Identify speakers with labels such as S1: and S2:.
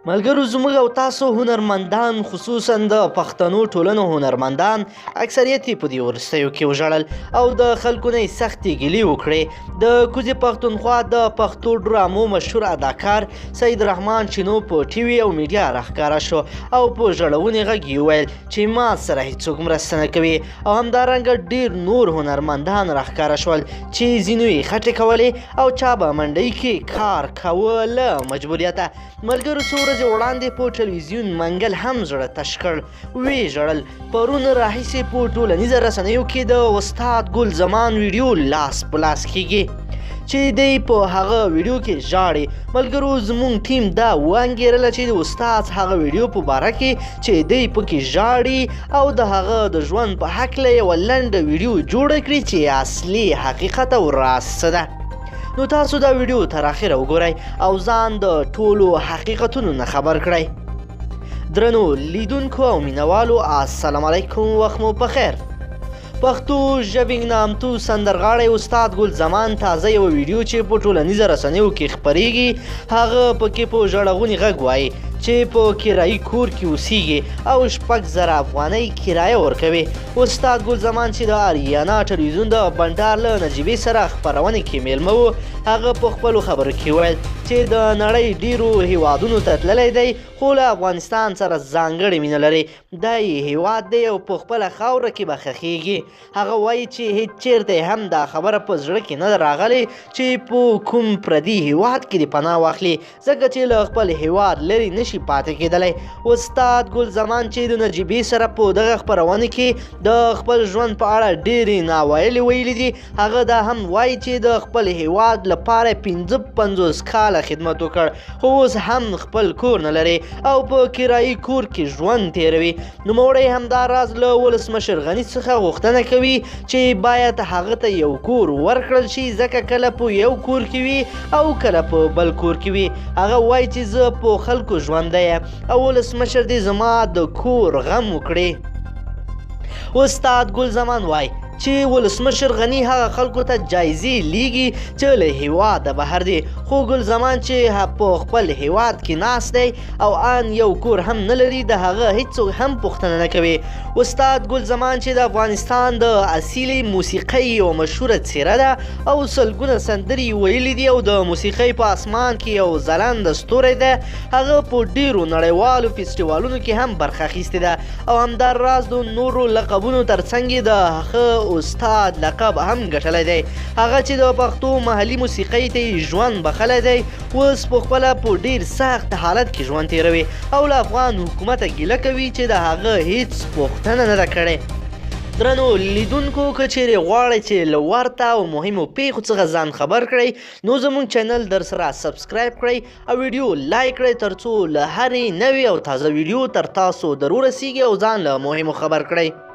S1: ملګرو زموږ او تاسو هنرمندان خصوصا د پښتنو ټولنو هنرمندان اکثریت یې په دې وروستیو کې وژړل او د خلکو نه یې سختې ګیلې وکړې. د کوزې پښتونخوا د پښتو ډرامو مشهور اداکار سید رحمان چینو په ټي وي او میډیا راښکاره شو او په ژړوني غږ یې وویل چې ما سره هیڅوک مرسته نه کوي، او همدارنګه ډېر نور هنرمندان راښکاره شول چې ځینو یې خټې کولې او چا به منډۍ کې کار کاوه له مجبوریته. ملګرو څو ورځې وړاندې په ټلویزیون منګل هم زړه تش کړ، ویې ژړل. پرون راهیسې په ټولنیزو رسنیو کې د استاد ګل زمان ویډیو لاس په لاس کیږي چې دی په هغه ویډیو کې ژاړي. ملګرو زموږ ټیم دا وانګېرله چې د استاد هغه ویډیو په باره کې چې دی پکې ژاړي او د هغه د ژوند په هکله یوه لنډه ویډیو جوړه کړي چې اصلي حقیقت او راز څه ده. نو تاسو دا ویډیو تر اخره وګورئ او ځان د ټولو حقیقتونو نه خبر کړئ. درنو لیدونکو او مینوالو السلام علیکم، وخت مو پخیر. پښتو ژبې نامتو سندرغاړی استاد ګل زمان تازه یوه ویډیو چې په ټولنیزو رسنیو کې خپریږي هغه پکې په ژړغوني غږ وایي چې په کرایي کور کې اوسیږي او 6,000 افغانۍ کرایه ورکوي. استاد ګل زمان چې د آریانا ټلویزیون د بنډار له نجیبې سره خپرونې کې میلمه و، هغه په خپلو خبرو کې ویل چې د نړۍ ډیرو هیوادونو ته تللی دی خو له افغانستان سره ځانګړې مینه لري. دا یې هیواد دی او په خپله خاوره کې به ښخیږي. هغه وایي چې هیڅ چیرته هم دا خبره په زړه کې نه ده راغلې چې په کوم پردي هیواد کې دې پناه واخلي، ځکه چې له خپل هیواد لرې نشي پاتې کېدلی. استاد ګل زمان چې د نجیبې سره په دغه خپرونې کې د خپل ژوند په اړه ډېرې ناویلې ویلي دي، هغه دا هم وایي چې د خپل هیواد لپاره 55 کاله خدمت وکړ خو اوس هم خپل کور نه لري او په کرایي کور کې ژوند تیروي. نوموړی همدا راز له ولسمشر غني څخه غوښتنه کوي چې باید هغه ته یو کور ورکړل شي، ځکه کله په یو کور کې وي او کله په بل کور کې وي. هغه وایي چې زه په خلکو ژوندی یم او ولسمشر دې زما د کور غم وکړي. استاد ګل زمان وایي چې ولسمشر غني هغه خلکو ته جایزې لیږي چې له هیواده بهر دي، خو ګل زمان چې په خپل هیواد کې ناست دی او ان یو کور هم نه لري د هغه هیڅوک هم پوښتنه نه کوي. استاد ګل زمان چې د افغانستان د اصیلې موسیقۍ یوه مشهوره څیره ده او سلګونه سندرې ویلي دي او د موسیقۍ په اسمان کې یو ځلنده ستوری ده، هغه په ډیرو نړیوالو فیسټیوالونو کې هم برخه اخیستې ده او همداراز د نورو لقبونو ترڅنګ د هغه استاد لقب هم ګټلی دی. هغه چې د پښتو محلي موسیقۍ ته ژوند بخلی دی اوس په خپله په ډېر سخت حالت کې ژوند تیروي او له افغان حکومته ګیله کوي چې د هغه هیڅ پوښتنه نه ده کړې. درنو لیدونکو که چیرې غواړئ چې له ورته او مهمو پیښو څخه ځان خبر کړئ نو زموږ چینل در سره سبسکرایب کړئ او ویډیو لایک کړئ ترڅو له هرې نوې او تازه ویډیو تر تاسو در ورسیږي او ځان له مهمو خبر کړئ.